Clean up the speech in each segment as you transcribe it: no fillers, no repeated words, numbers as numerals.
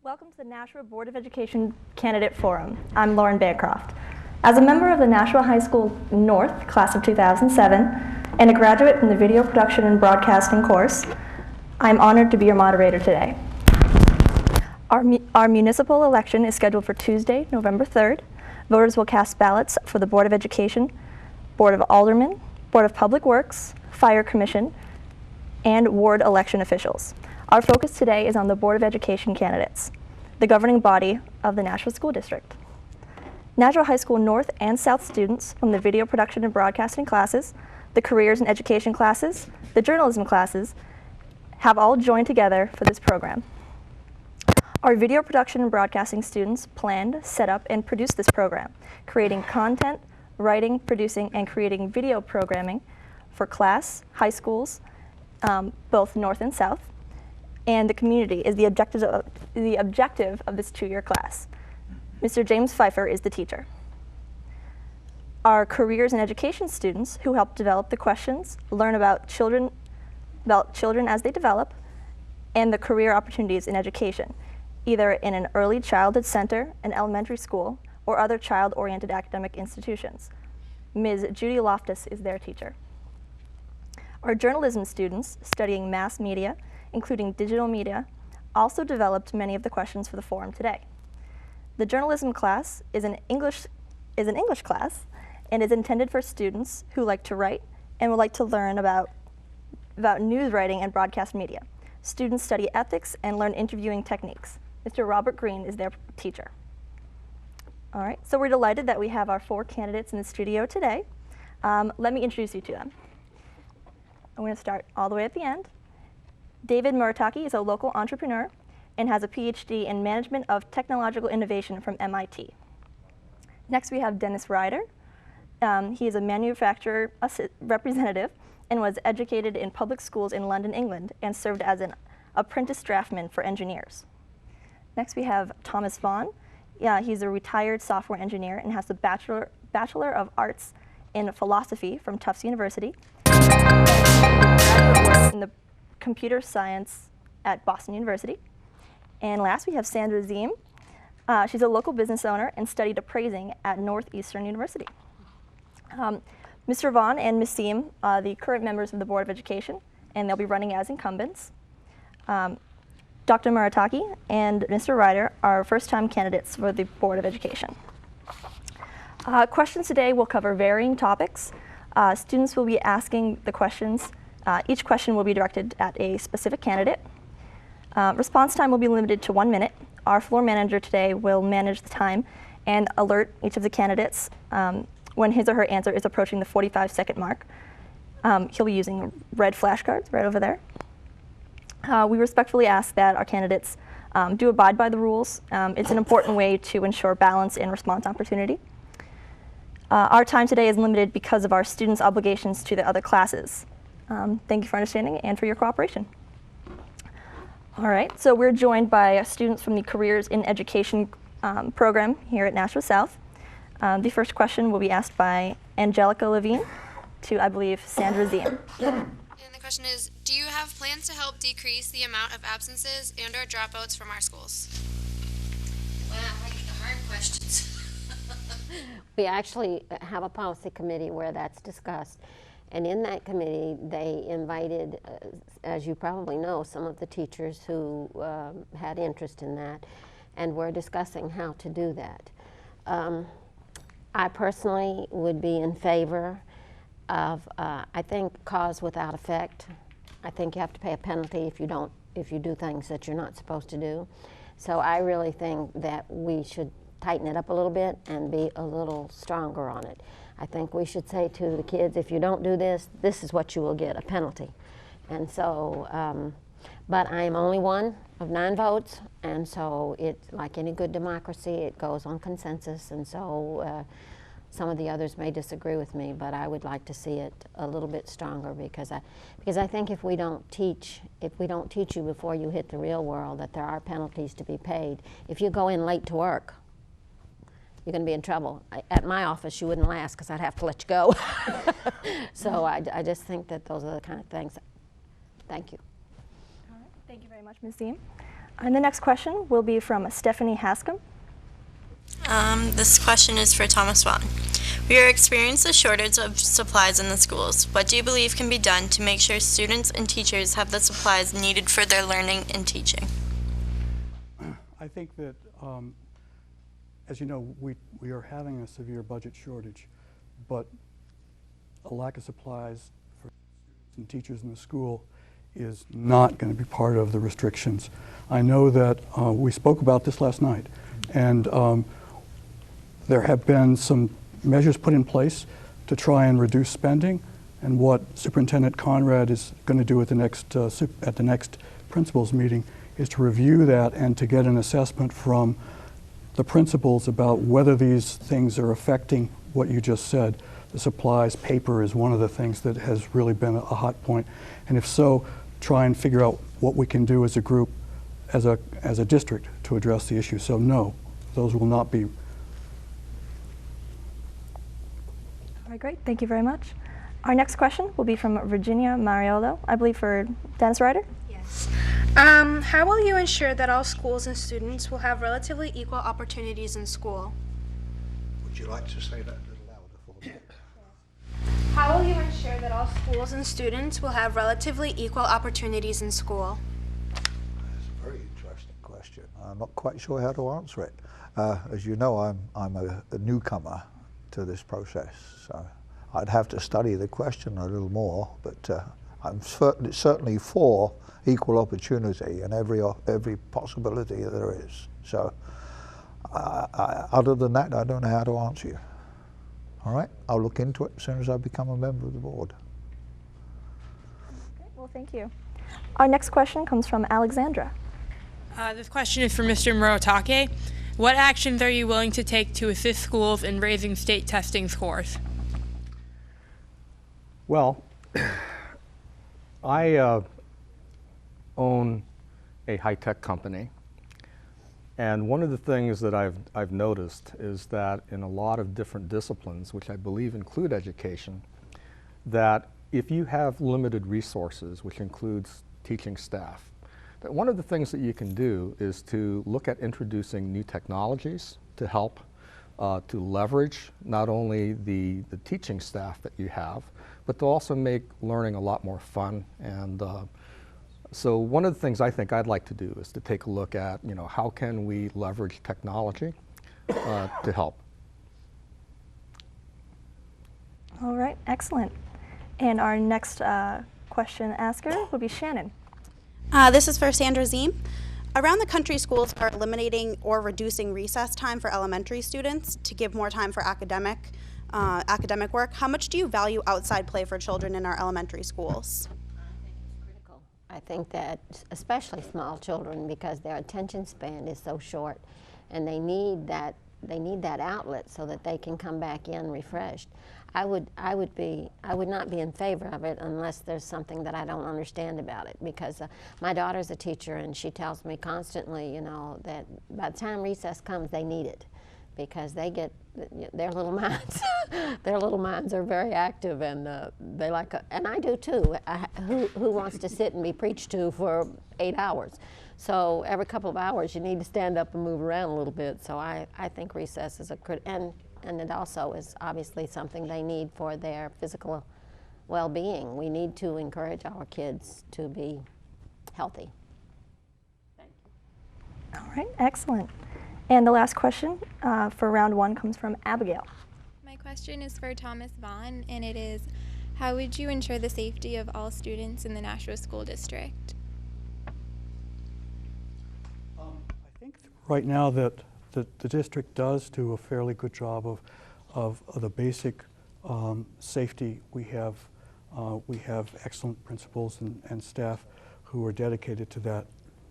Welcome to the Nashua Board of Education Candidate Forum. I'm Lauren Bancroft. As a member of the Nashua High School North class of 2007 and a graduate from the Video Production and Broadcasting course, I'm honored to be your moderator today. Our municipal election is scheduled for Tuesday, November 3rd. Voters will cast ballots for the Board of Education, Board of Aldermen, Board of Public Works, Fire Commission, and ward election officials. Our focus today is on the Board of Education candidates, the governing body of the Nashua School District. Nashua High School North and South students from the Video Production and Broadcasting classes, the Careers and Education classes, the Journalism classes, have all joined together for this program. Our Video Production and Broadcasting students planned, set up, and produced this program, creating content, writing, producing, and creating video programming for class, high schools, both North and South, and the community is the objective of this two-year class. Mr. James Pieper is the teacher. Our Careers and Education students who help develop the questions, learn about children as they develop, and the career opportunities in education, either in an early childhood center, an elementary school, or other child-oriented academic institutions. Ms. Judy Loftus is their teacher. Our journalism students studying mass media, including digital media, also developed many of the questions for the forum today. The journalism class is an English class and is intended for students who like to write and would like to learn about news writing and broadcast media. Students study ethics and learn interviewing techniques. Mr. Robert Green is their teacher. All right, so we're delighted that we have our 4 candidates in the studio today. Let me introduce you to them. I'm going to start all the way at the end. David Murataki is a local entrepreneur and has a PhD in Management of Technological Innovation from MIT. Next, we have Dennis Ryder. He is a manufacturer representative and was educated in public schools in London, England, and served as an apprentice draftsman for engineers. Next, we have Thomas Vaughn. He's a retired software engineer and has a Bachelor of Arts in Philosophy from Tufts University. In the computer science at Boston University. And last, we have Sandra Ziem. She's a local business owner and studied appraising at Northeastern University. Mr. Vaughn and Ms. Ziem are the current members of the Board of Education, and they'll be running as incumbents. Dr. Murataki and Mr. Ryder are first-time candidates for the Board of Education. Questions today will cover varying topics. Students will be asking the questions. Each question will be directed at a specific candidate. Response time will be limited to 1 minute. Our floor manager today will manage the time and alert each of the candidates when his or her answer is approaching the 45-second mark. He'll be using red flashcards right over there. We respectfully ask that our candidates do abide by the rules. It's an important way to ensure balance in response opportunity. Our time today is limited because of our students' obligations to the other classes. Thank you for understanding and for your cooperation. All right, so we're joined by students from the Careers in Education program here at Nashua South. The first question will be asked by Angelica Levine to, I believe, Sandra Ziem. And the question is, do you have plans to help decrease the amount of absences and or dropouts from our schools? Well, I like the hard questions. We actually have a policy committee where that's discussed. And in that committee, they invited, as you probably know, some of the teachers who had interest in that, and we're discussing how to do that. I personally would be in favor of, I think, cause without effect. I think you have to pay a penalty if you do things that you're not supposed to do. So I really think that we should tighten it up a little bit and be a little stronger on it. I think we should say to the kids, if you don't do this, this is what you will get, a penalty. And so, but I am only one of 9 votes, and so it's like any good democracy, it goes on consensus, and so some of the others may disagree with me, but I would like to see it a little bit stronger because I think if we don't teach you before you hit the real world that there are penalties to be paid. If you go in late to work, you're going to be in trouble. At my office, you wouldn't last because I'd have to let you go. So I just think that those are the kind of things. Thank you. All right. Thank you very much, Ms. Ziem. And the next question will be from Stephanie Hascom. This question is for Thomas Vaughn. We are experiencing a shortage of supplies in the schools. What do you believe can be done to make sure students and teachers have the supplies needed for their learning and teaching? I think that, as you know, we are having a severe budget shortage, but a lack of supplies for students and teachers in the school is not going to be part of the restrictions. I know that we spoke about this last night, and there have been some measures put in place to try and reduce spending, and what Superintendent Conrad is going to do at the next principals meeting is to review that and to get an assessment from the principals about whether these things are affecting what you just said. The supplies, paper is one of the things that has really been a hot point, and if so, try and figure out what we can do as a group, as a district, to address the issue. So no, those will not be. All right, great. Thank you very much. Our next question will be from Virginia Mariolo, I believe for Dennis Ryder. Yes. How will you ensure that all schools and students will have relatively equal opportunities in school? Would you like to say that a little louder for me? How will you ensure that all schools and students will have relatively equal opportunities in school? That's a very interesting question. I'm not quite sure how to answer it. As you know, I'm a newcomer to this process, so I'd have to study the question a little more, but I'm certainly for equal opportunity and every possibility there is. So other than that, I don't know how to answer you. All right, I'll look into it as soon as I become a member of the board. Okay, well, thank you. Our next question comes from Alexandra. This question is for Mr. Murotake. What actions are you willing to take to assist schools in raising state testing scores? Well, I own a high-tech company, and one of the things that I've noticed is that in a lot of different disciplines, which I believe include education, that if you have limited resources, which includes teaching staff, that one of the things that you can do is to look at introducing new technologies to help to leverage not only the teaching staff that you have, but to also make learning a lot more fun. And so one of the things I think I'd like to do is to take a look at, how can we leverage technology to help. All right, excellent. And our next question asker will be Shannon. This is for Sandra Ziem. Around the country, schools are eliminating or reducing recess time for elementary students to give more time for academic work. How much do you value outside play for children in our elementary schools? I think it's critical. I think that especially small children, because their attention span is so short, and they need that outlet so that they can come back in refreshed. I would not be in favor of it unless there's something that I don't understand about it, because my daughter's a teacher and she tells me constantly, that by the time recess comes, they need it, because they get their little minds. Their little minds are very active, and they like. And I do too. Who wants to sit and be preached to for 8 hours? So every couple of hours, you need to stand up and move around a little bit. So I think recess is and it also is obviously something they need for their physical well-being. We need to encourage our kids to be healthy. Thank you. All right, excellent. And the last question for round one comes from Abigail. My question is for Thomas Vaughn, and it is, how would you ensure the safety of all students in the Nashua School District? I think right now that the district does do a fairly good job of the basic safety. We have excellent principals and staff who are dedicated to that.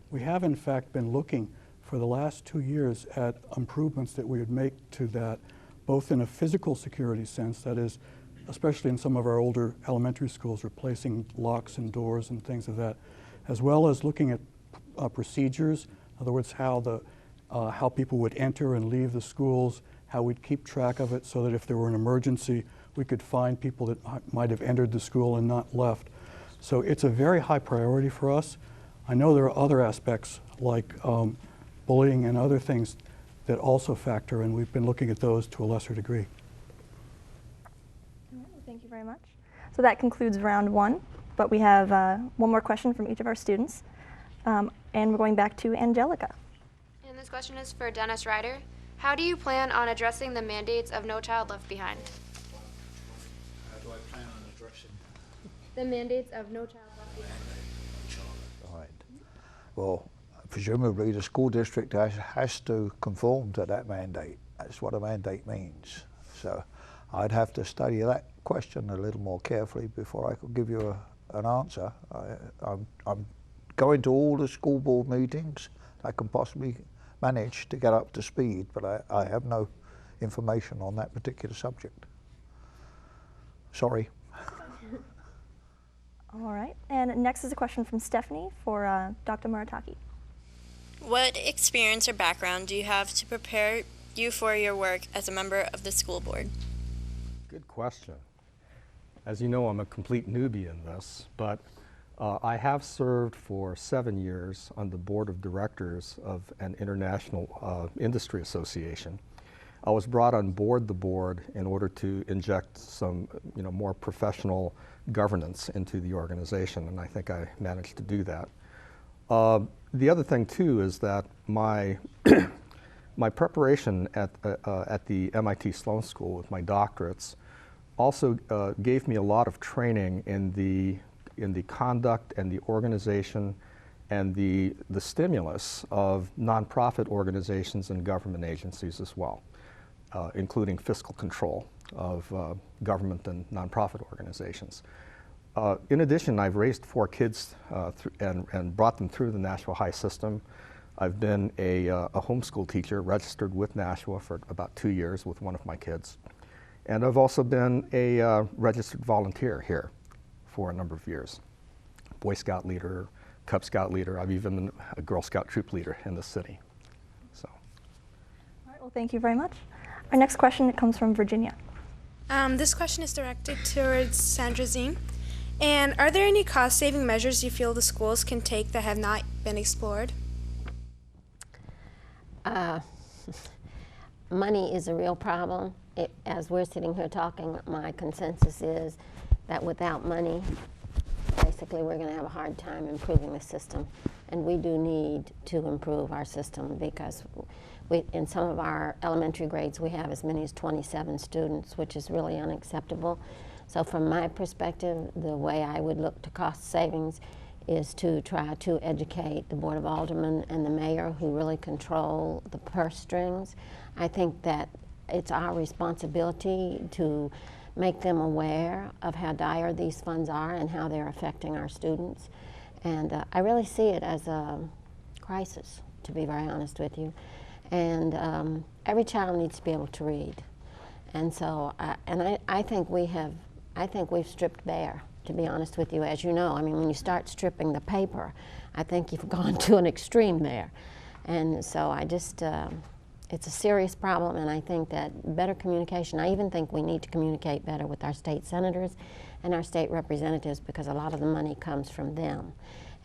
We have in fact been looking for the last 2 years at improvements that we would make to that, both in a physical security sense, that is, especially in some of our older elementary schools, replacing locks and doors and things of that, as well as looking at procedures, in other words, how people would enter and leave the schools, how we'd keep track of it so that if there were an emergency, we could find people that might have entered the school and not left. So it's a very high priority for us. I know there are other aspects like bullying and other things that also factor, and we've been looking at those to a lesser degree. All right, well, thank you very much. So that concludes round one, but we have one more question from each of our students, and we're going back to Angelica. And this question is for Dennis Ryder. How do you plan on addressing the mandates of No Child Left Behind? How do I plan on addressing The mandates of No Child Left Behind. Right. Well, presumably the school district has to conform to that mandate. That's what a mandate means. So I'd have to study that question a little more carefully before I could give you an answer. I'm going to all the school board meetings I can possibly manage to get up to speed, but I have no information on that particular subject. Sorry. All right, and next is a question from Stephanie for Dr. Murataki. What experience or background do you have to prepare you for your work as a member of the school board? Good question. As you know, I'm a complete newbie in this, but I have served for 7 years on the board of directors of an international industry association. I was brought on board the board in order to inject some, more professional governance into the organization, and I think I managed to do that. The other thing too is that my my preparation at the MIT Sloan School with my doctorates also gave me a lot of training in the conduct and the organization and the stimulus of nonprofit organizations and government agencies as well, including fiscal control of government and nonprofit organizations. In addition, I've raised 4 kids and brought them through the Nashua High system. I've been a homeschool teacher, registered with Nashua for about 2 years with one of my kids. And I've also been a registered volunteer here for a number of years. Boy Scout leader, Cub Scout leader. I've even been a Girl Scout troop leader in the city. So. All right, well, thank you very much. Our next question comes from Virginia. This question is directed towards Sandra Ziem. And are there any cost-saving measures you feel the schools can take that have not been explored? Money is a real problem. As we're sitting here talking, my consensus is that without money, basically we're going to have a hard time improving the system. And we do need to improve our system because in some of our elementary grades we have as many as 27 students, which is really unacceptable. So from my perspective, the way I would look to cost savings is to try to educate the Board of Aldermen and the mayor, who really control the purse strings. I think that it's our responsibility to make them aware of how dire these funds are and how they're affecting our students. And I really see it as a crisis, to be very honest with you. And every child needs to be able to read. And so, I think we've stripped bare, to be honest with you. As you know, I mean, when you start stripping the paper, I think you've gone to an extreme there. And so I just, it's a serious problem, and I think that better communication, I even think we need to communicate better with our state senators and our state representatives, because a lot of the money comes from them.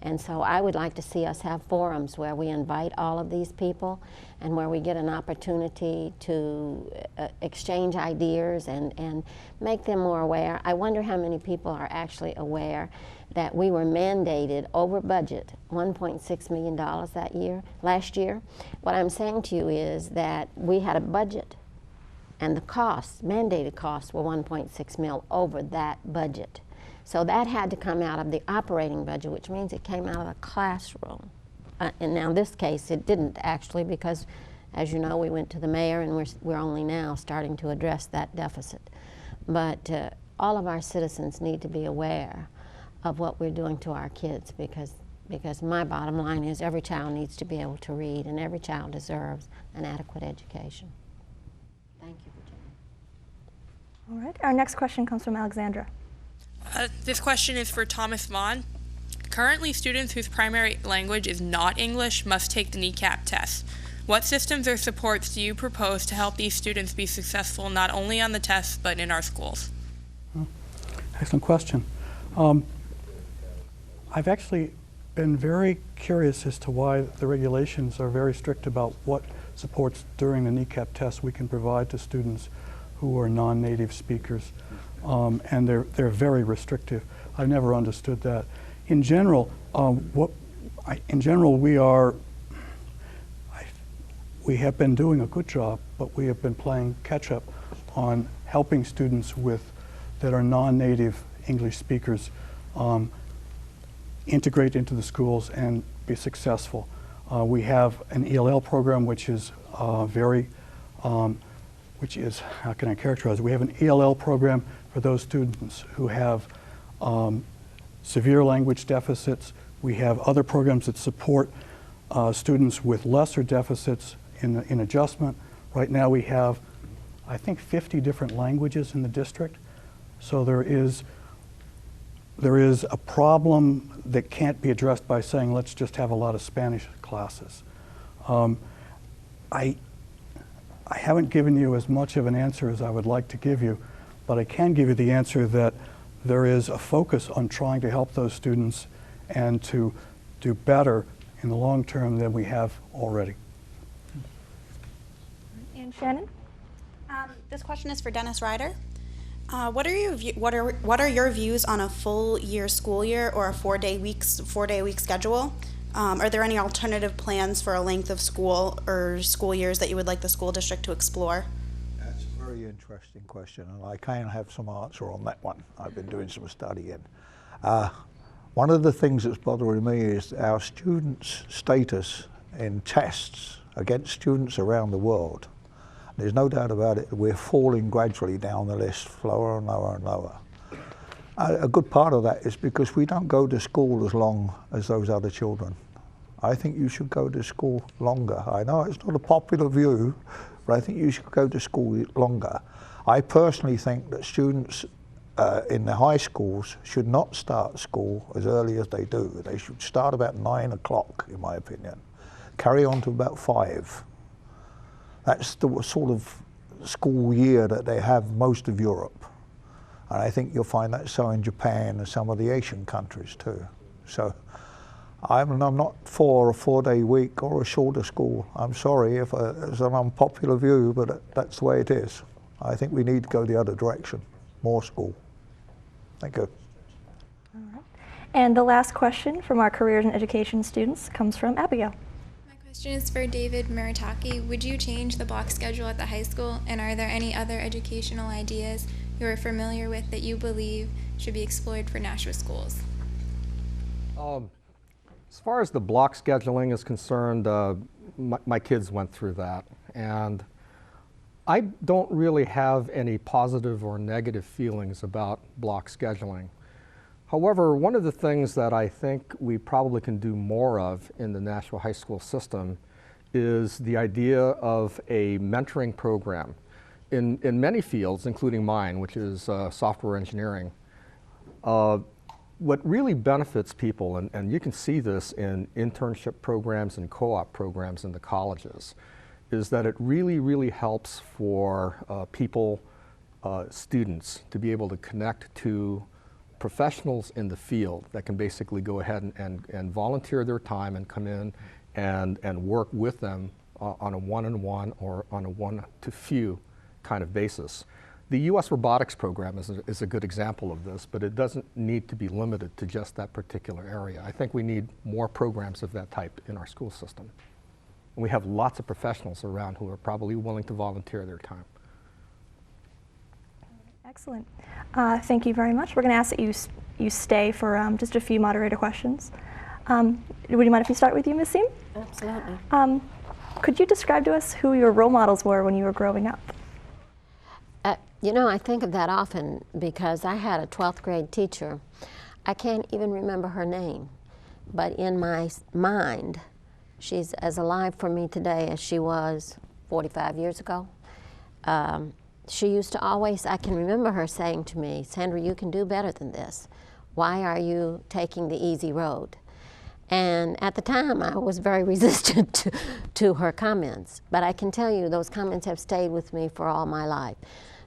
And so I would like to see us have forums where we invite all of these people and where we get an opportunity to exchange ideas and make them more aware. I wonder how many people are actually aware that we were mandated over budget, $1.6 million last year. What I'm saying to you is that we had a budget and the costs, mandated costs, were $1.6 million over that budget. So that had to come out of the operating budget, which means it came out of the classroom. And now in this case, it didn't actually, because as you know, we went to the mayor and we're only now starting to address that deficit. But all of our citizens need to be aware of what we're doing to our kids, because my bottom line is every child needs to be able to read, and every child deserves an adequate education. Thank you, Virginia. All right, our next question comes from Alexandra. This question is for Thomas Vaughn. Currently, students whose primary language is not English must take the NECAP test. What systems or supports do you propose to help these students be successful not only on the tests but in our schools? Excellent question. I've actually been very curious as to why the regulations are very strict about what supports during the NECAP test we can provide to students who are non-native speakers, and they're very restrictive. I've never understood that. In general, we have been doing a good job, but we have been playing catch up on helping students that are non-native English speakers integrate into the schools and be successful. We have an ELL program which is how can I characterize it? We have an ELL program for those students who have severe language deficits. We have other programs that support students with lesser deficits in adjustment. Right now we have, I think, 50 different languages in the district. So there is a problem that can't be addressed by saying, let's just have a lot of Spanish classes. I haven't given you as much of an answer as I would like to give you, but I can give you the answer that there is a focus on trying to help those students and to do better in the long term than we have already. And Shannon? This question is for Dennis Ryder. What are your views on a full year school year or a 4-day week schedule? Are there any alternative plans for a length of school or school years that you would like the school district to explore? That's a very interesting question, and I can have some answer on that one. I've been doing some studying. One of the things that's bothering me is our students' status in tests against students around the world. There's no doubt about it, we're falling gradually down the list, lower and lower and lower. A good part of that is because we don't go to school as long as those other children. I think you should go to school longer. I know it's not a popular view, but I think you should go to school longer. I personally think that students in the high schools should not start school as early as they do. They should start about 9 o'clock, in my opinion. Carry on to about 5. That's the sort of school year that they have most of Europe. And I think you'll find that so in Japan and some of the Asian countries too. So I'm not for a 4-day week or a shorter school. I'm sorry if it's an unpopular view, but that's the way it is. I think we need to go the other direction, more school. Thank you. All right. And the last question from our careers and education students comes from Abigail. Question is for David Murataki. Would you change the block schedule at the high school, and are there any other educational ideas you are familiar with that you believe should be explored for Nashua schools? As far as the block scheduling is concerned, my kids went through that, and I don't really have any positive or negative feelings about block scheduling. However, one of the things that I think we probably can do more of in the Nashua High School system is the idea of a mentoring program. In many fields, including mine, which is software engineering, what really benefits people, and you can see this in internship programs and co-op programs in the colleges, is that it really, really helps for people, students, to be able to connect to professionals in the field that can basically go ahead and volunteer their time and come in and work with them on a one-on-one or on a one-to-few kind of basis. The U.S. robotics program is a good example of this, but it doesn't need to be limited to just that particular area. I think we need more programs of that type in our school system. And we have lots of professionals around who are probably willing to volunteer their time. Excellent. Thank you very much. We're going to ask that you stay for just a few moderator questions. Would you mind if we start with you, Ms. Seam? Absolutely. Could you describe to us who your role models were when you were growing up? You know, I think of that often because I had a 12th grade teacher. I can't even remember her name, but in my mind, she's as alive for me today as she was 45 years ago. She used to always, I can remember her saying to me, Sandra, you can do better than this. Why are you taking the easy road? And at the time, I was very resistant to her comments. But I can tell you, those comments have stayed with me for all my life.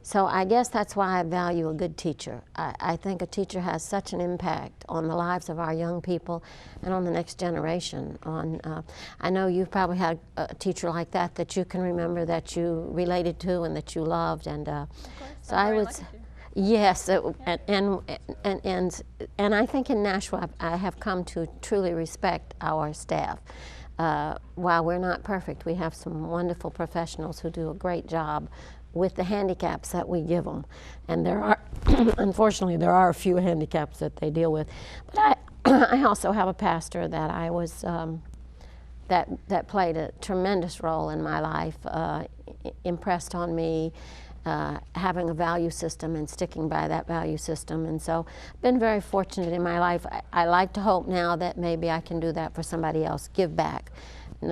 So I guess that's why I value a good teacher. I think a teacher has such an impact on the lives of our young people and on the next generation. I know you've probably had a teacher like that you can remember, that you related to and that you loved. And so I would say, yes, and I think in Nashua I have come to truly respect our staff. While we're not perfect, we have some wonderful professionals who do a great job with the handicaps that we give them. And there are, unfortunately, there are a few handicaps that they deal with. But I also have a pastor that I was, that played a tremendous role in my life, impressed on me having a value system and sticking by that value system. And so I've been very fortunate in my life. I like to hope now that maybe I can do that for somebody else, give back.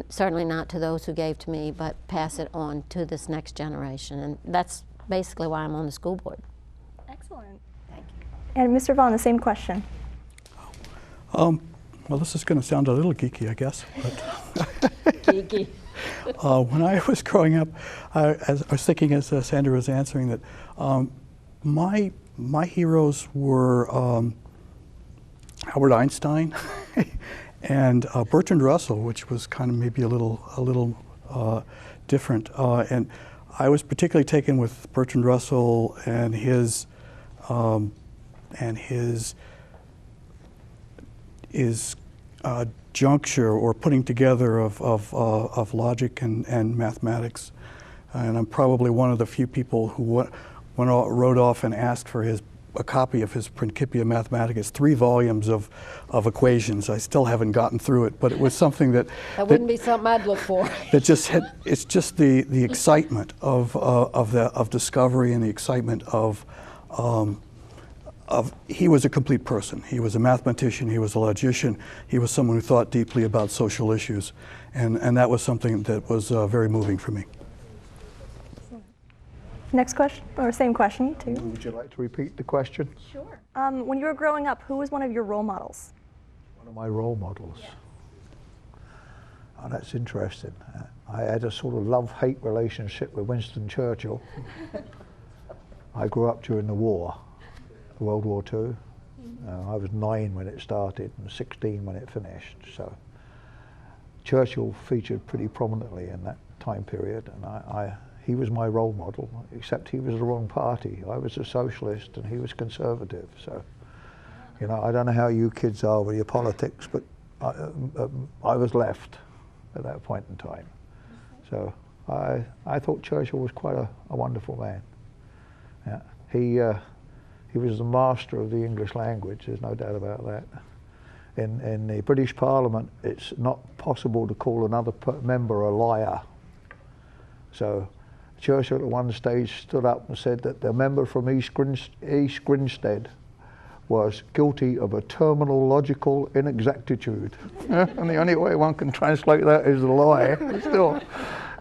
Certainly not to those who gave to me, but pass it on to this next generation. And that's basically why I'm on the school board. Excellent. Thank you. And Mr. Vaughn, the same question. Well, this is going to sound a little geeky, I guess. But Geeky. When I was growing up, I was thinking as Sandra was answering that my heroes were Albert Einstein and Bertrand Russell, which was kind of maybe a little different. And I was particularly taken with Bertrand Russell and his juncture or putting together of logic and mathematics. And I'm probably one of the few people who wrote off and asked for a copy of his Principia Mathematicus, 3 volumes of equations. I still haven't gotten through it, but it was something that wouldn't be something I'd look for. That just had, it's just the excitement of discovery and the excitement of he was a complete person. He was a mathematician, he was a logician, he was someone who thought deeply about social issues, and that was something that was very moving for me. Next question, or same question too. Would you like to repeat the question? Sure. When you were growing up, who was one of your role models? One of my role models? Yeah. Oh, that's interesting. I had a sort of love-hate relationship with Winston Churchill. I grew up during the war. World War II. I was 9 when it started and 16 when it finished. So Churchill featured pretty prominently in that time period, and he was my role model, except he was the wrong party. I was a socialist and he was conservative. So, you know, I don't know how you kids are with your politics, but I was left at that point in time. So I thought Churchill was quite a wonderful man. Yeah. He was the master of the English language, there's no doubt about that. In the British Parliament, it's not possible to call another member a liar. So Churchill at one stage stood up and said that the member from East Grinstead was guilty of a terminal logical inexactitude. And the only way one can translate that is a lie, still.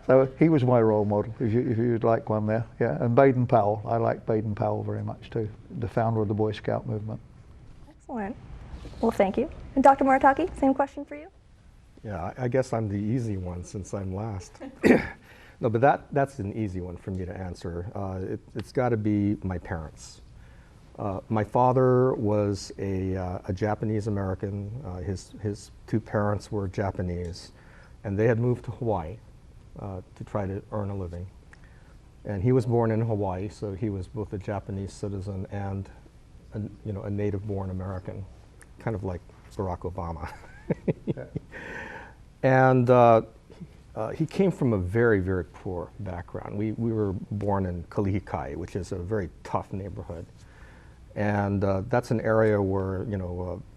So he was my role model, if you'd like one there. Yeah, and Baden-Powell. I like Baden-Powell very much too, the founder of the Boy Scout movement. Excellent. Well, thank you. And Dr. Moritaki, same question for you. Yeah, I guess I'm the easy one since I'm last. No, but that's an easy one for me to answer. It's got to be my parents. My father was a Japanese American. His 2 parents were Japanese, and they had moved to Hawaii to try to earn a living. And he was born in Hawaii, so he was both a Japanese citizen and a native-born American, kind of like Barack Obama. And he came from a very, very poor background. We were born in Kalihikai, which is a very tough neighborhood. And that's an area where,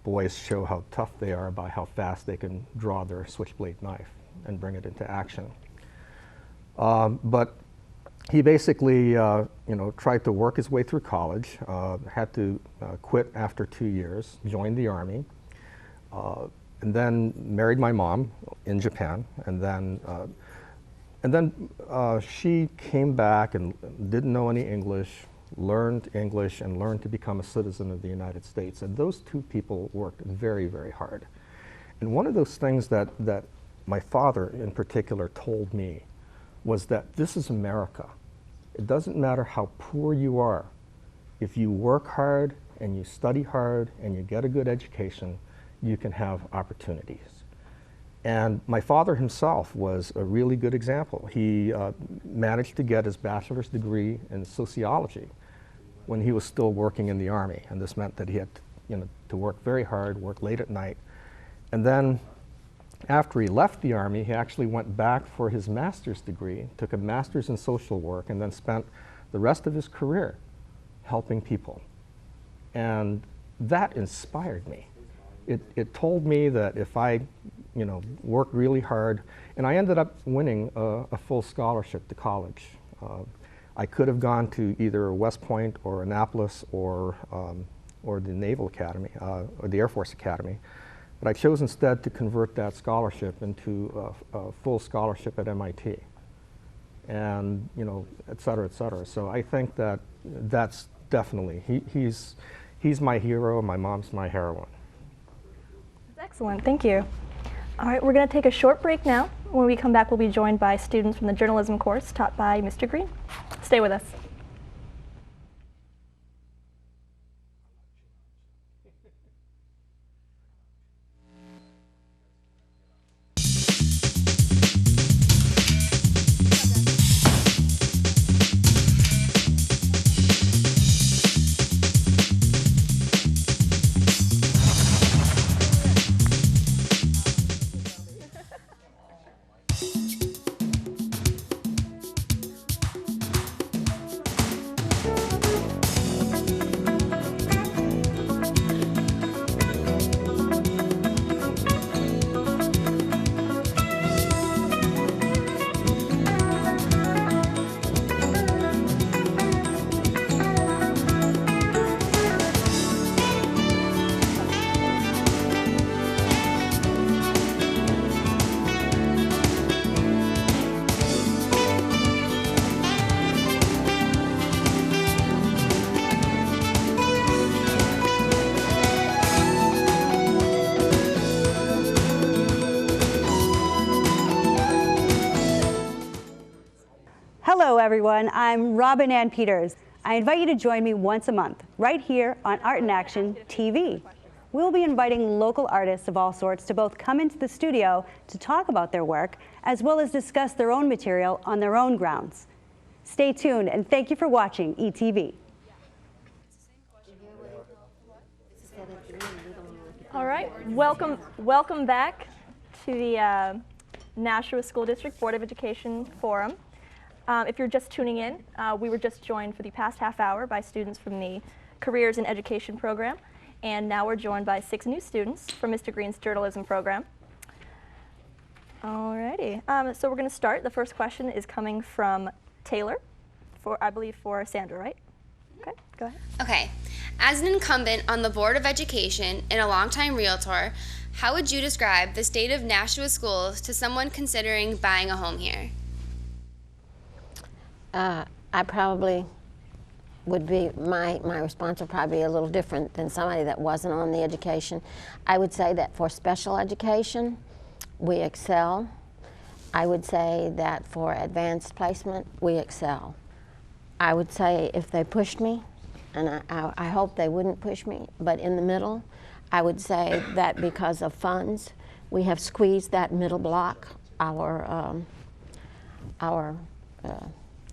boys show how tough they are by how fast they can draw their switchblade knife and bring it into action. But he basically, tried to work his way through college, had to quit after 2 years, joined the Army, and then married my mom in Japan, and then she came back and didn't know any English, learned English, and learned to become a citizen of the United States. And those 2 people worked very, very hard. And one of those things that my father in particular told me was that this is America. It doesn't matter how poor you are. If you work hard and you study hard and you get a good education, you can have opportunities. And my father himself was a really good example. He managed to get his bachelor's degree in sociology when he was still working in the Army, and this meant that he had to work very hard, work late at night. And then after he left the Army, he actually went back for his master's degree, took a master's in social work, and then spent the rest of his career helping people. And that inspired me. It told me that if I worked really hard, and I ended up winning a full scholarship to college. I could have gone to either West Point or Annapolis or the Naval Academy, or the Air Force Academy. But I chose instead to convert that scholarship into a full scholarship at MIT, and et cetera, et cetera. So I think that that's definitely, he's my hero, my mom's my heroine. That's excellent, thank you. All right, we're going to take a short break now. When we come back, we'll be joined by students from the journalism course taught by Mr. Green. Stay with us. Hello everyone, I'm Robin Ann Peters. I invite you to join me once a month, right here on Art in Action TV. We'll be inviting local artists of all sorts to both come into the studio to talk about their work, as well as discuss their own material on their own grounds. Stay tuned, and thank you for watching ETV. All right, welcome back to the Nashua School District Board of Education Forum. If you're just tuning in, we were just joined for the past half hour by students from the Careers in Education program, and now we're joined by 6 new students from Mr. Green's journalism program. Alrighty, so we're going to start. The first question is coming from Taylor, I believe for Sandra, right? Okay, go ahead. Okay. As an incumbent on the Board of Education and a longtime realtor, how would you describe the state of Nashua schools to someone considering buying a home here? I probably would be, my response would probably be a little different than somebody that wasn't on the education. I would say that for special education, we excel. I would say that for advanced placement, we excel. I would say if they pushed me, and I hope they wouldn't push me, but in the middle, I would say that because of funds, we have squeezed that middle block, our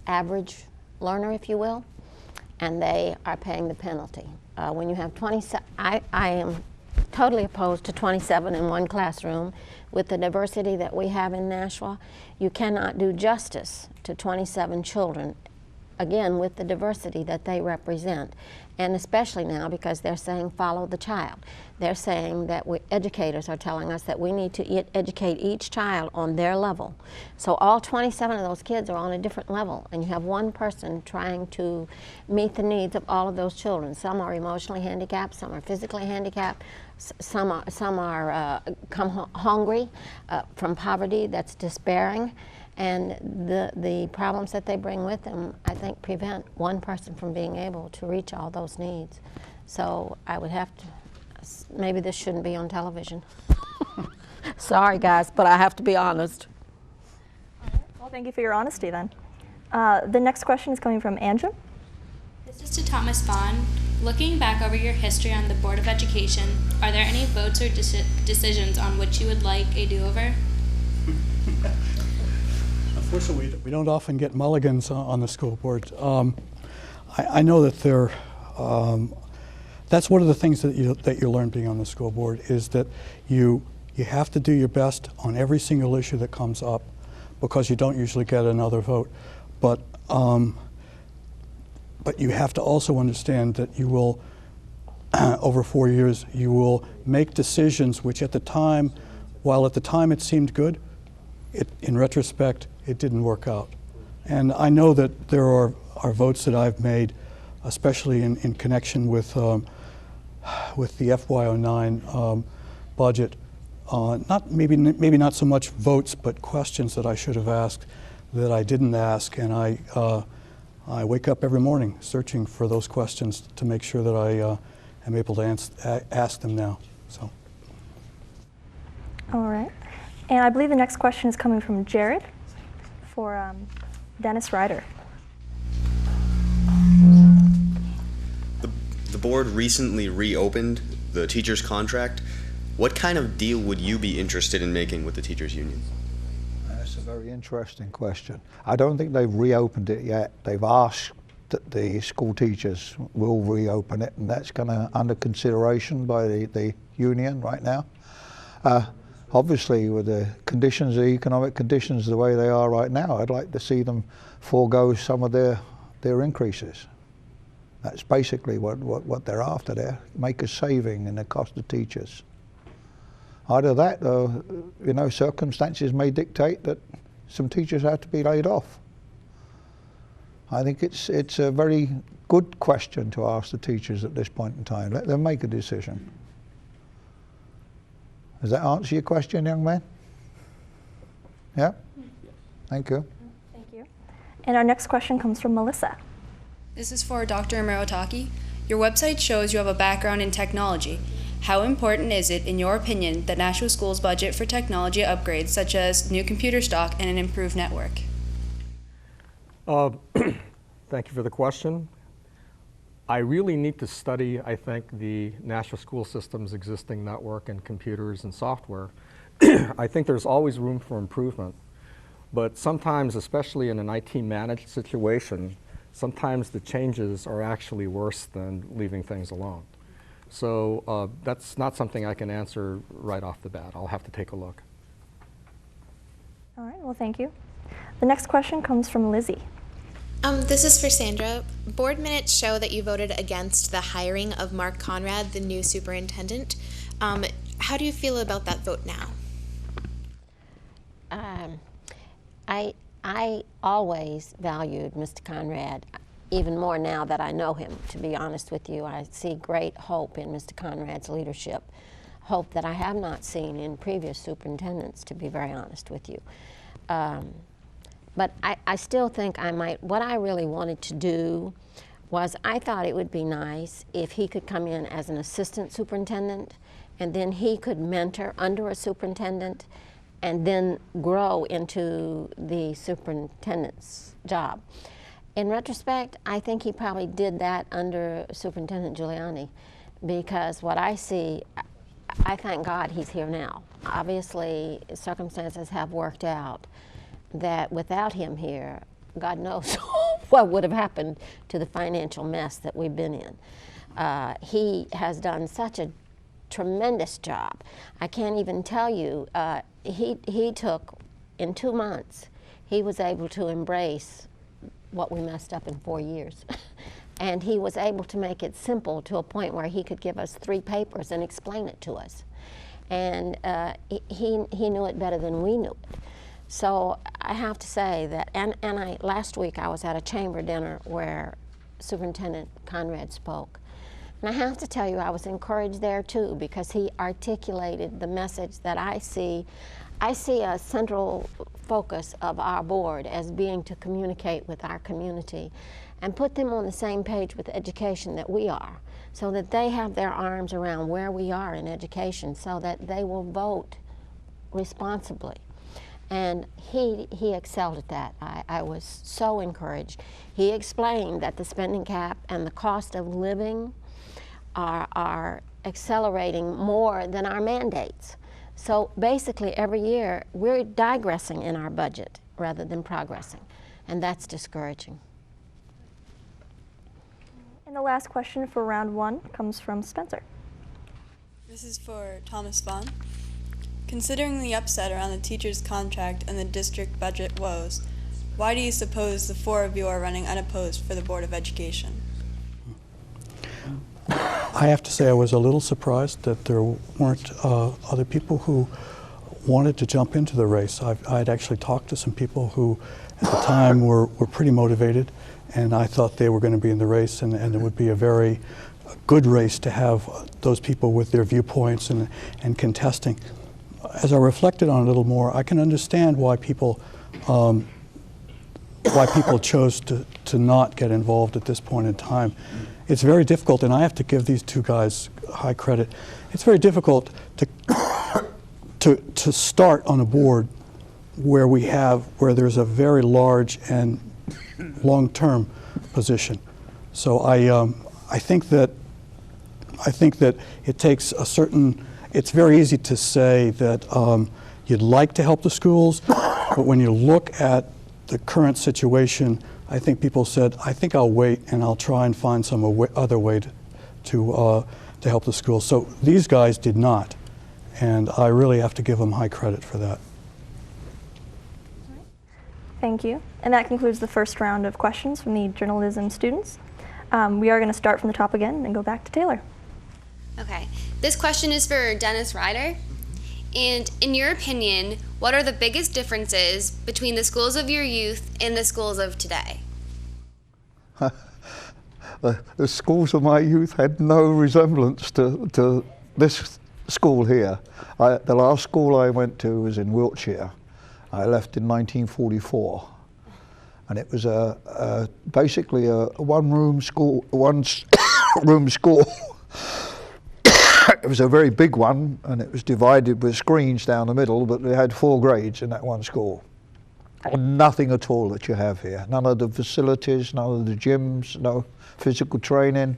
average learner, if you will, and they are paying the penalty. When you have 27, I am totally opposed to 27 in one classroom. With the diversity that we have in Nashua, you cannot do justice to 27 children, again, with the diversity that they represent. And especially now because they're saying follow the child. They're saying that educators are telling us that we need to educate each child on their level. So all 27 of those kids are on a different level, and you have one person trying to meet the needs of all of those children. Some are emotionally handicapped, some are physically handicapped, some are come hungry from poverty that's despairing. And the problems that they bring with them, I think, prevent one person from being able to reach all those needs. So I would have to, maybe this shouldn't be on television. Sorry guys, but I have to be honest. Well, thank you for your honesty then. The next question is coming from Andrew. This is to Thomas Vaughn. Looking back over your history on the Board of Education, are there any votes or decisions on which you would like a do-over? Unfortunately, we don't often get mulligans on the school board. I know that that's one of the things that you learn being on the school board, is that you have to do your best on every single issue that comes up, because you don't usually get another vote. But you have to also understand that you will, over 4 years, you will make decisions which at the time, while at the time it seemed good, in retrospect, it didn't work out. And I know that there are votes that I've made, especially in connection with the FY09 budget, maybe not so much votes, but questions that I should have asked that I didn't ask, and I wake up every morning searching for those questions to make sure that I am able to ask them now. So. All right. And I believe the next question is coming from Jared for Dennis Ryder. The board recently reopened the teachers' contract. What kind of deal would you be interested in making with the teachers' union? That's a very interesting question. I don't think they've reopened it yet. They've asked that the school teachers will reopen it, and that's under consideration by the union right now. Obviously, with the conditions, the economic conditions the way they are right now, I'd like to see them forego some of their increases. That's basically what they're after there, make a saving in the cost of teachers. Either that, or, circumstances may dictate that some teachers have to be laid off. I think it's a very good question to ask the teachers at this point in time. Let them make a decision. Does that answer your question, young man? Yeah? Thank you. Thank you. And our next question comes from Melissa. This is for Dr. Maritaki. Your website shows you have a background in technology. How important is it, in your opinion, that Nashua Schools budget for technology upgrades such as new computer stock and an improved network? Thank you for the question. I really need to study, I think, the Nashua school system's existing network and computers and software. I think there's always room for improvement, but sometimes, especially in an IT managed situation, sometimes the changes are actually worse than leaving things alone. So that's not something I can answer right off the bat. I'll have to take a look. All right, well, thank you. The next question comes from Lizzie. This is for Sandra. Board minutes show that you voted against the hiring of Mark Conrad, the new superintendent. How do you feel about that vote now? I always valued Mr. Conrad, even more now that I know him, to be honest with you. I see great hope in Mr. Conrad's leadership, hope that I have not seen in previous superintendents, to be very honest with you. But I still think what I really wanted to do was, I thought it would be nice if he could come in as an assistant superintendent, and then he could mentor under a superintendent and then grow into the superintendent's job. In retrospect, I think he probably did that under Superintendent Giuliani, because what I see, I thank God he's here now. Obviously, circumstances have worked out that without him here, God knows what would have happened to the financial mess that we've been in. He has done such a tremendous job. I can't even tell you, he took, in 2 months, he was able to embrace what we messed up in 4 years. And he was able to make it simple to a point where he could give us 3 papers and explain it to us. And he knew it better than we knew it. So I have to say that, last week I was at a chamber dinner where Superintendent Conrad spoke. And I have to tell you, I was encouraged there too, because he articulated the message that I see. I see a central focus of our board as being to communicate with our community and put them on the same page with education that we are, so that they have their arms around where we are in education, so that they will vote responsibly. And he excelled at that. I was so encouraged. He explained that the spending cap and the cost of living are accelerating more than our mandates. So basically every year we're digressing in our budget rather than progressing, and that's discouraging. And the last question for round 1 comes from Spencer. This is for Thomas Vaughn. Considering the upset around the teacher's contract and the district budget woes, why do you suppose the 4 of you are running unopposed for the Board of Education? I have to say I was a little surprised that there weren't other people who wanted to jump into the race. I'd actually talked to some people who at the time were pretty motivated, and I thought they were going to be in the race, and it would be a very good race to have those people with their viewpoints and contesting. As I reflected on it a little more, I can understand why people chose to not get involved at this point in time. It's very difficult, and I have to give these 2 guys high credit. It's very difficult to start on a board where there's a very large and long-term position. So I think that it takes a certain. It's very easy to say that you'd like to help the schools, but when you look at the current situation, I think people said, I think I'll wait and I'll try and find some other way to help the schools. So these guys did not, and I really have to give them high credit for that. Thank you. And that concludes the first round of questions from the journalism students. We are going to start from the top again and go back to Taylor. Okay, this question is for Dennis Ryder. And in your opinion, what are the biggest differences between the schools of your youth and the schools of today? The schools of my youth had no resemblance to this school here. The last school I went to was in Wiltshire. I left in 1944. And it was basically a one-room school. It was a very big one, and it was divided with screens down the middle, but they had 4 grades in that one school. Nothing at all that you have here. None of the facilities, none of the gyms, no physical training.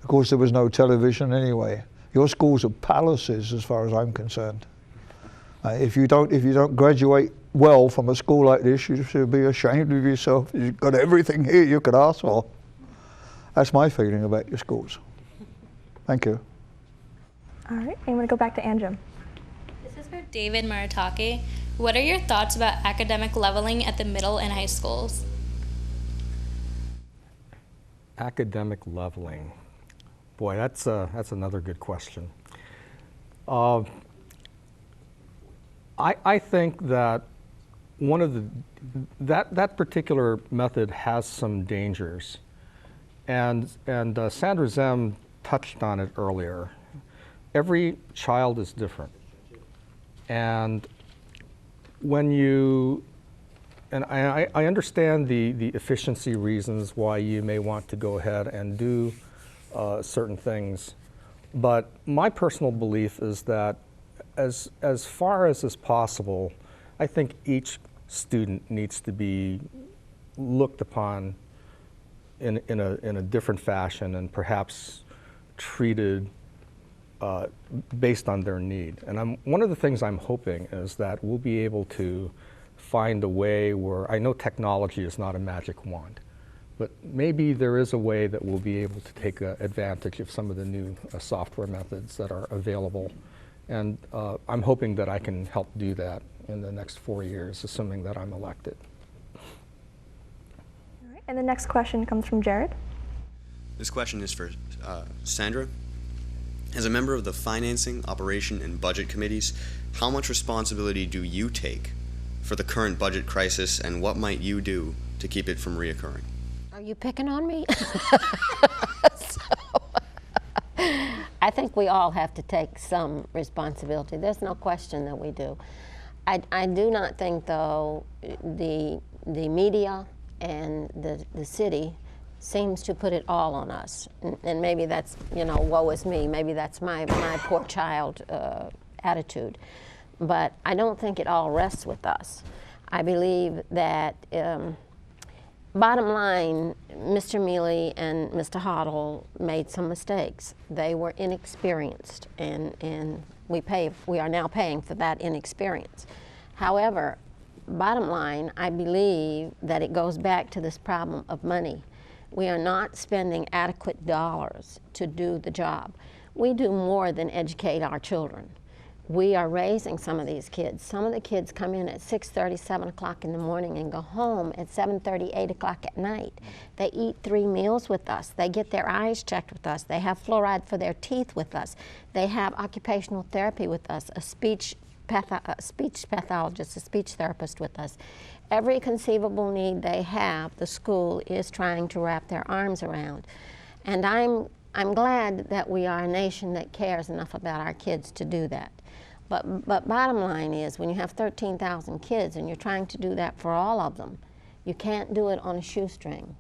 Of course, there was no television anyway. Your schools are palaces as far as I'm concerned. If you don't graduate well from a school like this, you should be ashamed of yourself. You've got everything here you could ask for. That's my feeling about your schools. Thank you. All right, I'm going to go back to Anjum. This is for David Maritaki. What are your thoughts about academic leveling at the middle and high schools? Academic leveling. Boy, that's another good question. I think that one of that particular method has some dangers, and Sandra Zem touched on it earlier. Every child is different, and when you, and I understand the efficiency reasons why you may want to go ahead and do certain things, but my personal belief is that as far as is possible, I think each student needs to be looked upon in a different fashion and perhaps treated based on their need. And one of the things I'm hoping is that we'll be able to find a way where, I know technology is not a magic wand, but maybe there is a way that we'll be able to take advantage of some of the new software methods that are available. And I'm hoping that I can help do that in the next 4 years, assuming that I'm elected. All right, and the next question comes from Jared. This question is for Sandra. As a member of the Financing, Operation, and Budget Committees, how much responsibility do you take for the current budget crisis, and what might you do to keep it from reoccurring? Are you picking on me? I think we all have to take some responsibility. There's no question that we do. I do not think, though, the media and the city seems to put it all on us. And maybe that's, woe is me. Maybe that's my poor child attitude. but I don't think it all rests with us. I believe that bottom line, Mr. Mealy and Mr. Hoddle made some mistakes. They were inexperienced, and we are now paying for that inexperience. However, bottom line, I believe that it goes back to this problem of money. We are not spending adequate dollars to do the job. We do more than educate our children. We are raising some of these kids. Some of the kids come in at 6:30, 7 o'clock in the morning and go home at 7:30, 8 o'clock at night. They eat 3 meals with us. They get their eyes checked with us. They have fluoride for their teeth with us. They have occupational therapy with us, a speech pathologist, a speech therapist with us. Every conceivable need they have, the school is trying to wrap their arms around. And I'm glad that we are a nation that cares enough about our kids to do that. But bottom line is, when you have 13,000 kids and you're trying to do that for all of them, you can't do it on a shoestring.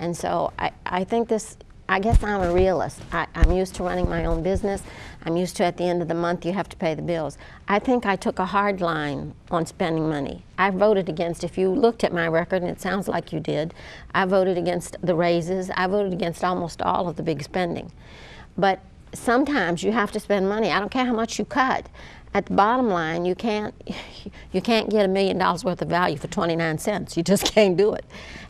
And so I think this, I guess I'm a realist. I'm used to running my own business. I'm used to, at the end of the month, you have to pay the bills. I think I took a hard line on spending money. I voted against, if you looked at my record, and it sounds like you did, I voted against the raises. I voted against almost all of the big spending. But sometimes you have to spend money. I don't care how much you cut. At the bottom line, you can't get $1 million worth of value for 29 cents. You just can't do it.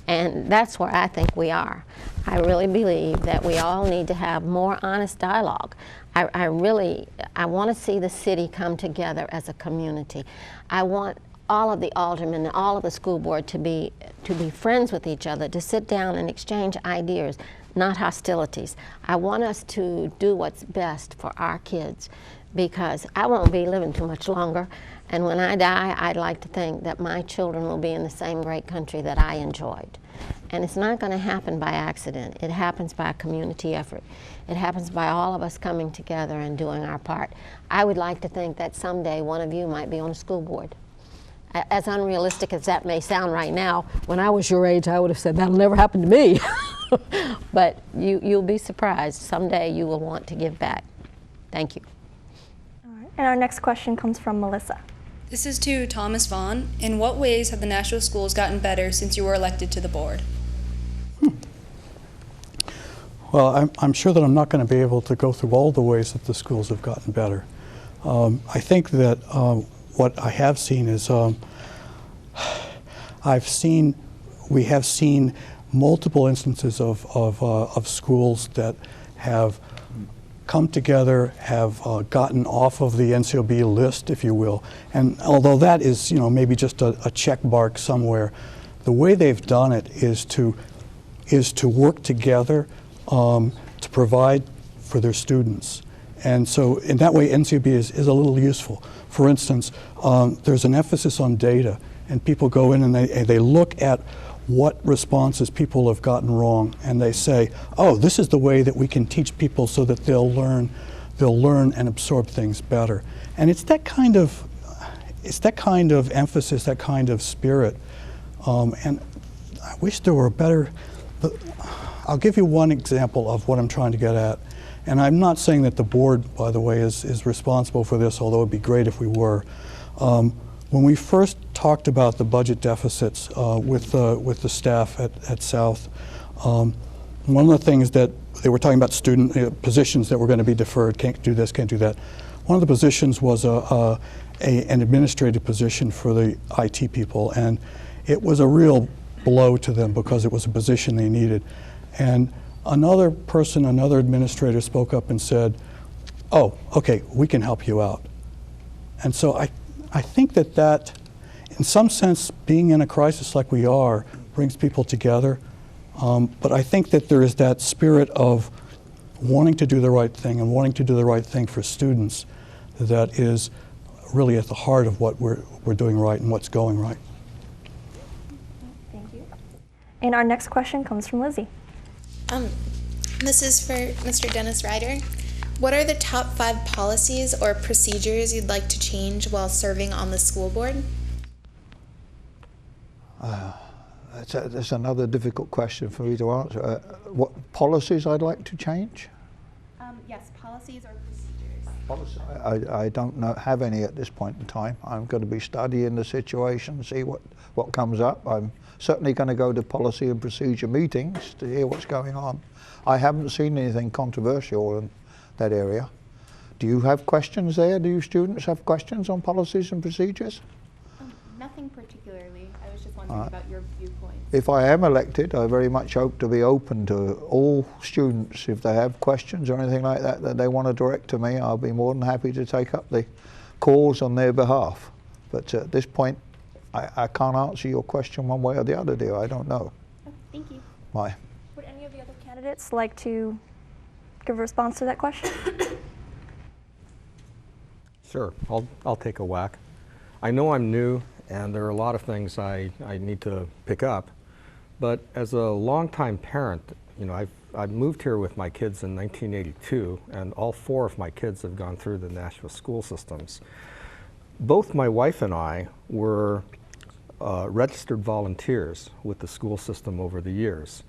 And that's where I think we are. I really believe that we all need to have more honest dialogue. I want to see the city come together as a community. I want all of the aldermen and all of the school board to be friends with each other, to sit down and exchange ideas, not hostilities. I want us to do what's best for our kids, because I won't be living too much longer. And when I die, I'd like to think that my children will be in the same great country that I enjoyed. And it's not going to happen by accident. It happens by a community effort. It happens by all of us coming together and doing our part. I would like to think that someday one of you might be on a school board. As unrealistic as that may sound right now, when I was your age, I would have said, that'll never happen to me. But you'll be surprised. Someday you will want to give back. Thank you. And our next question comes from Melissa. This is to Thomas Vaughn. In what ways have the Nashua schools gotten better since you were elected to the board? Well, I'm sure that I'm not going to be able to go through all the ways that the schools have gotten better. I think that what I have seen is we have seen multiple instances of schools that have come together, have gotten off of the NCOB list, if you will. And although that is, maybe just a check mark somewhere, the way they've done it is to work together to provide for their students. And so in that way, NCOB is a little useful. For instance, there's an emphasis on data, and people go in and they look at what responses people have gotten wrong, and they say, oh, this is the way that we can teach people so that they'll learn and absorb things better. And it's that kind of emphasis, that kind of spirit. And I wish there were a better, I'll give you one example of what I'm trying to get at. And I'm not saying that the board, by the way, is responsible for this, although it'd be great if we were. When we first talked about the budget deficits with the staff at South, one of the things that they were talking about student positions that were going to be deferred, can't do this, can't do that. One of the positions was an administrative position for the IT people, and it was a real blow to them because it was a position they needed. And another administrator spoke up and said, oh, okay, we can help you out. And so I think that in some sense, being in a crisis like we are brings people together. But I think that there is that spirit of wanting to do the right thing and wanting to do the right thing for students that is really at the heart of what we're doing right and what's going right. Thank you. And our next question comes from Lizzie. This is for Mr. Dennis Ryder. What are the top 5 policies or procedures you'd like to change while serving on the school board? That's another difficult question for me to answer. What policies I'd like to change? Yes, policies or procedures. I don't have any at this point in time. I'm going to be studying the situation, see what comes up. I'm certainly going to go to policy and procedure meetings to hear what's going on. I haven't seen anything controversial in that area. Do you have questions there? Do you students have questions on policies and procedures? Nothing particularly. I was just wondering about your viewpoints. If I am elected, I very much hope to be open to all students. If they have questions or anything like that that they want to direct to me, I'll be more than happy to take up the calls on their behalf. But at this point, I can't answer your question one way or the other, dear. I don't know. Oh, thank you. Bye. Would any of the other candidates like to give a response to that question? Sure, I'll take a whack. I know I'm new, and there are a lot of things I need to pick up, but as a longtime parent, you know, I've moved here with my kids in 1982, and all 4 of my kids have gone through the Nashua school systems. Both my wife and I were registered volunteers with the school system over the years.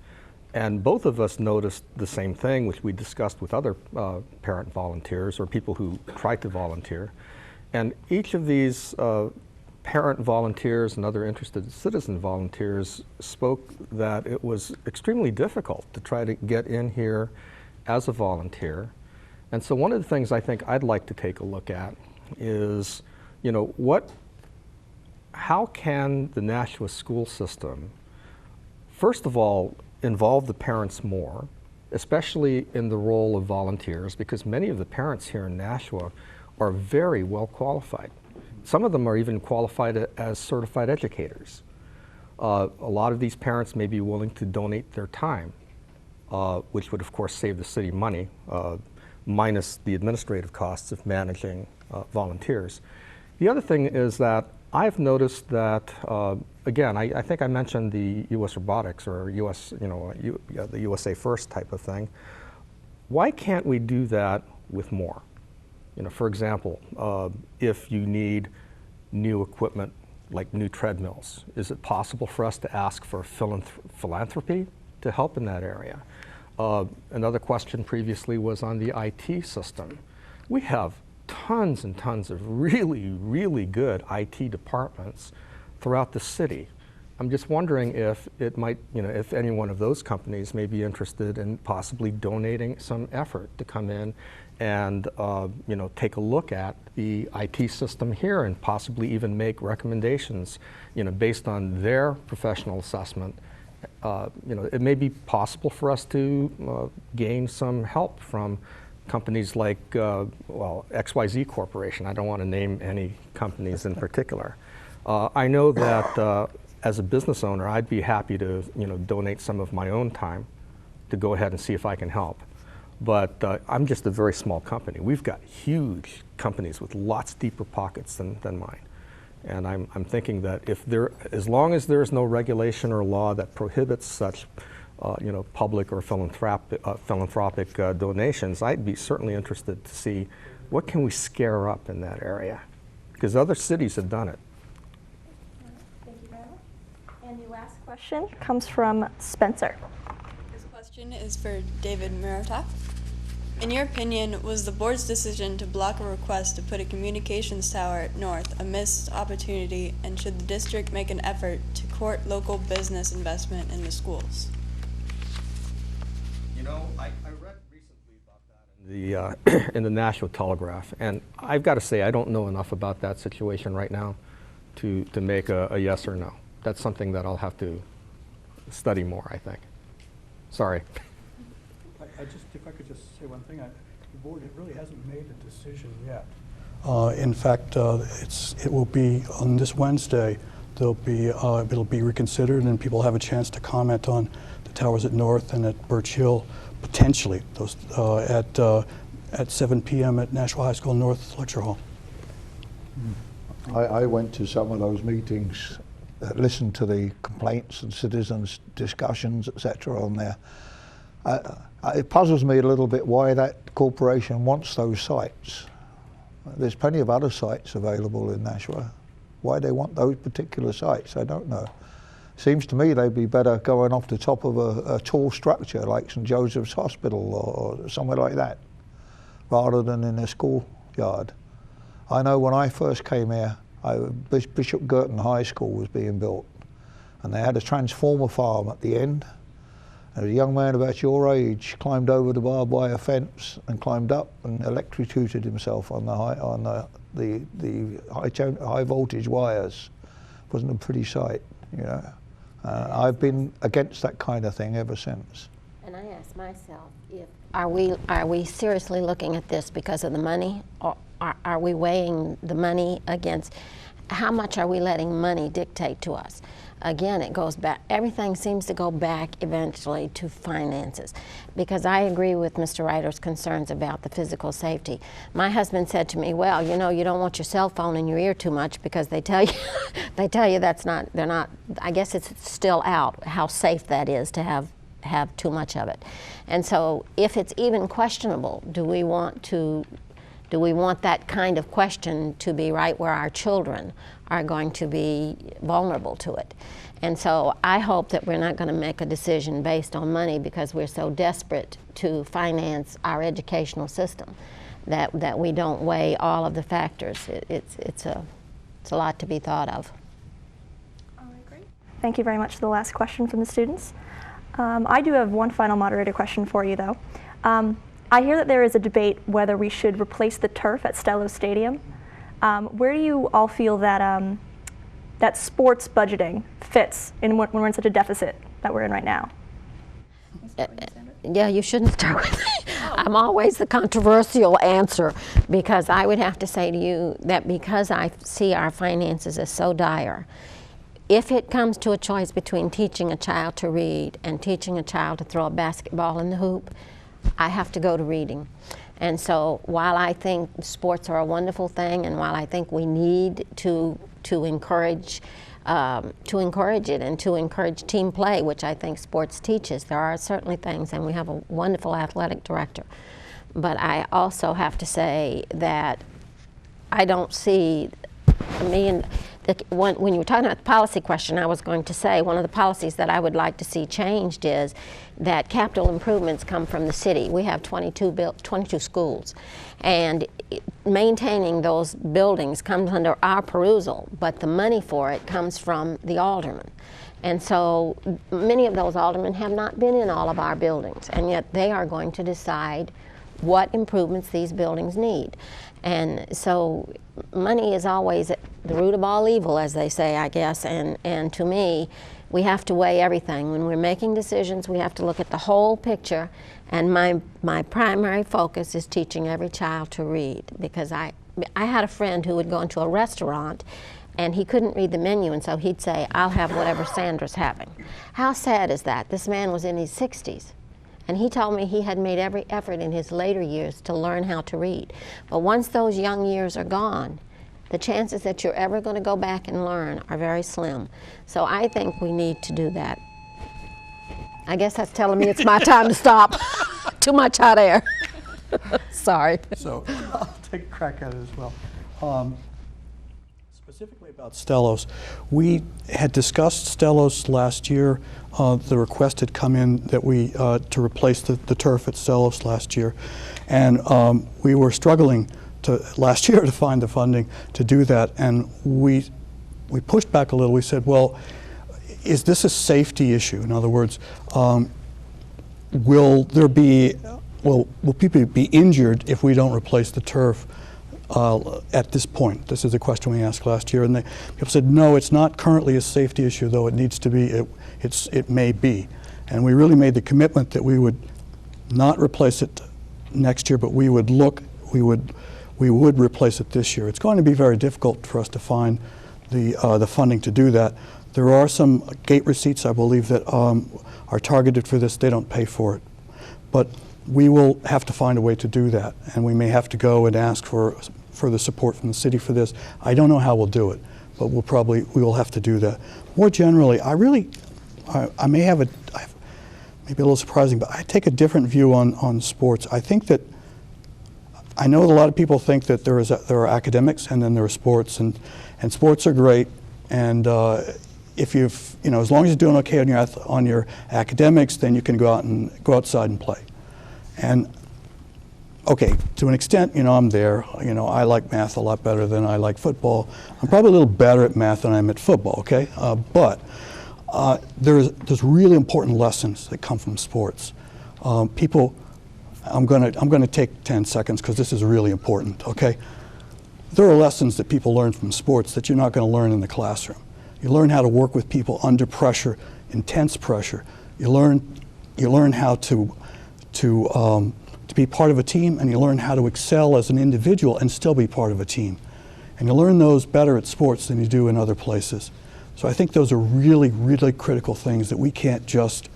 And both of us noticed the same thing, which we discussed with other parent volunteers or people who tried to volunteer. And each of these parent volunteers and other interested citizen volunteers spoke that it was extremely difficult to try to get in here as a volunteer. And so one of the things I think I'd like to take a look at is, you know, how can the Nashua school system, first of all, involve the parents more, especially in the role of volunteers, because many of the parents here in Nashua are very well qualified. Some of them are even qualified as certified educators. A lot of these parents may be willing to donate their time, which would of course save the city money, minus the administrative costs of managing volunteers. The other thing is that I've noticed that, again, I think I mentioned the U.S. robotics or U.S., the USA First type of thing. Why can't we do that with more? You know, for example, if you need new equipment like new treadmills, is it possible for us to ask for philanthropy to help in that area? Another question previously was on the IT system. We have tons and tons of really, really good IT departments throughout the city. I'm just wondering if it might, if any one of those companies may be interested in possibly donating some effort to come in and, take a look at the IT system here and possibly even make recommendations, based on their professional assessment. It may be possible for us to gain some help from companies like, XYZ Corporation. I don't want to name any companies in particular. I know that as a business owner, I'd be happy to, donate some of my own time to go ahead and see if I can help. But I'm just a very small company. We've got huge companies with lots deeper pockets than mine. And I'm thinking that as long as there is no regulation or law that prohibits such public or philanthropic donations, I'd be certainly interested to see what can we scare up in that area, because other cities have done it. Thank you very much. And the last question comes from Spencer. This question is for David Marotak. In your opinion, was the board's decision to block a request to put a communications tower north a missed opportunity, and should the district make an effort to court local business investment in the schools? I read recently about that in the Nashua Telegraph, and I've got to say I don't know enough about that situation right now to make a yes or no. That's something that I'll have to study more, I think. Sorry. If I could just say one thing, the board really hasn't made a decision yet. In fact, it will be on this Wednesday. It'll be reconsidered, and people have a chance to comment on the towers at North and at Birch Hill, potentially those at 7 p.m. at Nashua High School North Lecture Hall. I went to some of those meetings, listened to the complaints and citizens' discussions, etc. on there. It puzzles me a little bit why that corporation wants those sites. There's plenty of other sites available in Nashua. Why they want those particular sites, I don't know. Seems to me they'd be better going off the top of a tall structure like St. Joseph's Hospital or somewhere like that, rather than in a school yard. I know when I first came here, Bishop Girton High School was being built, and they had a transformer farm at the end. And a young man about your age climbed over the barbed wire fence and climbed up and electrocuted himself on the high voltage wires. Wasn't a pretty sight, you know. I've been against that kind of thing ever since. And I ask myself, are we seriously looking at this because of the money, or are we weighing the money against how much are we letting money dictate to us? Again, it goes back, everything seems to go back eventually to finances, because I agree with Mr. Ryder's concerns about the physical safety. My husband said to me, well, you know, you don't want your cell phone in your ear too much because they tell you, they're not, I guess it's still out how safe that is to have too much of it. And so if it's even questionable, do we want that kind of question to be right where our children are going to be vulnerable to it? And so I hope that we're not going to make a decision based on money because we're so desperate to finance our educational system that we don't weigh all of the factors. It's a lot to be thought of. All right, great. Thank you very much for the last question from the students. I do have one final moderator question for you, though. I hear that there is a debate whether we should replace the turf at Stello Stadium. Where do you all feel that that sports budgeting fits in when we're in such a deficit that we're in right now? Yeah, you shouldn't start with me. I'm always the controversial answer, because I would have to say to you that because I see our finances as so dire, if it comes to a choice between teaching a child to read and teaching a child to throw a basketball in the hoop, I have to go to reading. And so while I think sports are a wonderful thing, and while I think we need to encourage it and to encourage team play, which I think sports teaches, there are certainly things, and we have a wonderful athletic director. But I also have to say that I don't see, when you were talking about the policy question, I was going to say one of the policies that I would like to see changed is that capital improvements come from the city. We have 22 schools, and maintaining those buildings comes under our perusal, but the money for it comes from the aldermen. And so many of those aldermen have not been in all of our buildings, and yet they are going to decide what improvements these buildings need. And so money is always the root of all evil, as they say, I guess, and to me, we have to weigh everything. When we're making decisions, we have to look at the whole picture, and my primary focus is teaching every child to read, because I had a friend who would go into a restaurant and he couldn't read the menu, and so he'd say, I'll have whatever Sandra's having. How sad is that? This man was in his 60s. And he told me he had made every effort in his later years to learn how to read. But once those young years are gone, the chances that you're ever going to go back and learn are very slim. So I think we need to do that. I guess that's telling me it's my time to stop. Too much hot air. Sorry. So I'll take a crack at it as well. Specifically about Stellos, we had discussed Stellos last year. The request had come in that we to replace the turf at Stellos last year, and we were struggling last year to find the funding to do that, and we pushed back a little. We said, well, is this a safety issue? In other words, will people be injured if we don't replace the turf at this point? This is a question we asked last year, and people said, no, it's not currently a safety issue, though it needs to be. It may be. And we really made the commitment that we would not replace it next year, but we would replace it this year. It's going to be very difficult for us to find the funding to do that. There are some gate receipts, I believe, that are targeted for this. They don't pay for it. But we will have to find a way to do that, and we may have to go and ask for further support from the city for this. I don't know how we'll do it, but we will have to do that. More generally, I may have maybe a little surprising, but I take a different view on sports. I think that, I know that a lot of people think that there are academics and then there are sports, and sports are great, and if as long as you're doing okay on your academics, then you can go outside and play. And okay, to an extent, I'm there. I like math a lot better than I like football. I'm probably a little better at math than I am at football, okay? But there's really important lessons that come from sports. People, I'm gonna take 10 seconds because this is really important, okay? There are lessons that people learn from sports that you're not gonna learn in the classroom. You learn how to work with people under pressure, intense pressure. You learn how to be part of a team, and you learn how to excel as an individual and still be part of a team. And you learn those better at sports than you do in other places. So I think those are really, really critical things that we can't just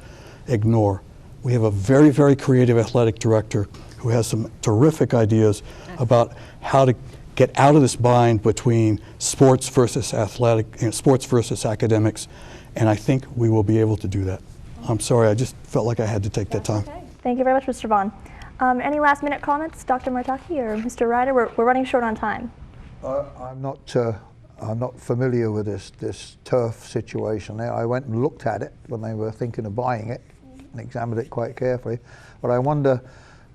ignore. We have a very, very creative athletic director who has some terrific ideas about how to get out of this bind between sports versus sports versus academics, and I think we will be able to do that. I'm sorry, I just felt like I had to take that time. Okay. Thank you very much, Mr. Vaughn. Any last minute comments, Dr. Martaki or Mr. Ryder? We're running short on time. I'm not familiar with this turf situation there. I went and looked at it when they were thinking of buying it and examined it quite carefully. But I wonder,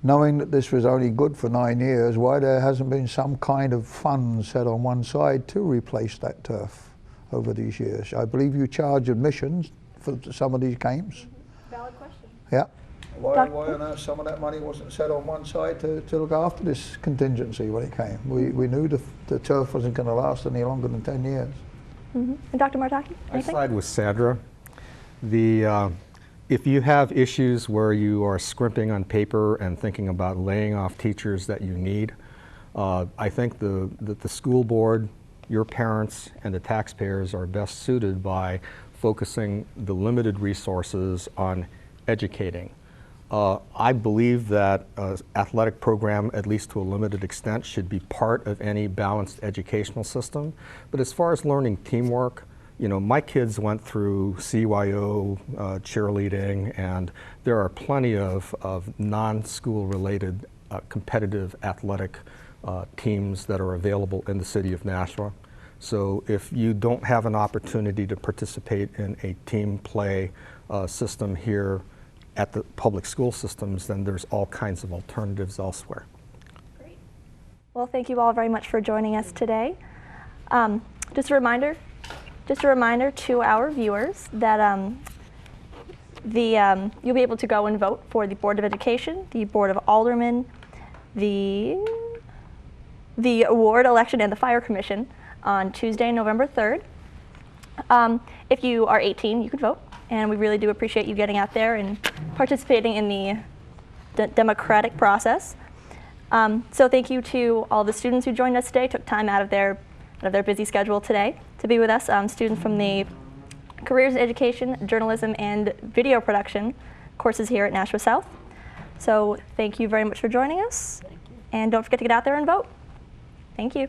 knowing that this was only good for 9 years, why there hasn't been some kind of fund set on one side to replace that turf over these years. I believe you charge admissions for some of these games. Valid question. Yeah. Why on earth some of that money wasn't set on one side to look after this contingency when it came? We knew the turf wasn't going to last any longer than 10 years. And Dr. Martaki, anything? I side with Sandra. If you have issues where you are scrimping on paper and thinking about laying off teachers that you need, I think that the school board, your parents, and the taxpayers are best suited by focusing the limited resources on educating. I believe that athletic program, at least to a limited extent, should be part of any balanced educational system. But as far as learning teamwork, my kids went through CYO, cheerleading, and there are plenty of non-school related competitive athletic teams that are available in the city of Nashua. So if you don't have an opportunity to participate in a team play system here at the public school systems, then there's all kinds of alternatives elsewhere. Great. Well, thank you all very much for joining us today. Just a reminder to our viewers that you'll be able to go and vote for the Board of Education, the Board of Aldermen, the award election, and the Fire Commission on Tuesday, November 3rd. If you are 18, you can vote, and we really do appreciate you getting out there and participating in the democratic process. So thank you to all the students who joined us today, took time out of their busy schedule today to be with us. Students from the Careers in Education, Journalism, and Video Production courses here at Nashua South. So thank you very much for joining us, and don't forget to get out there and vote. Thank you.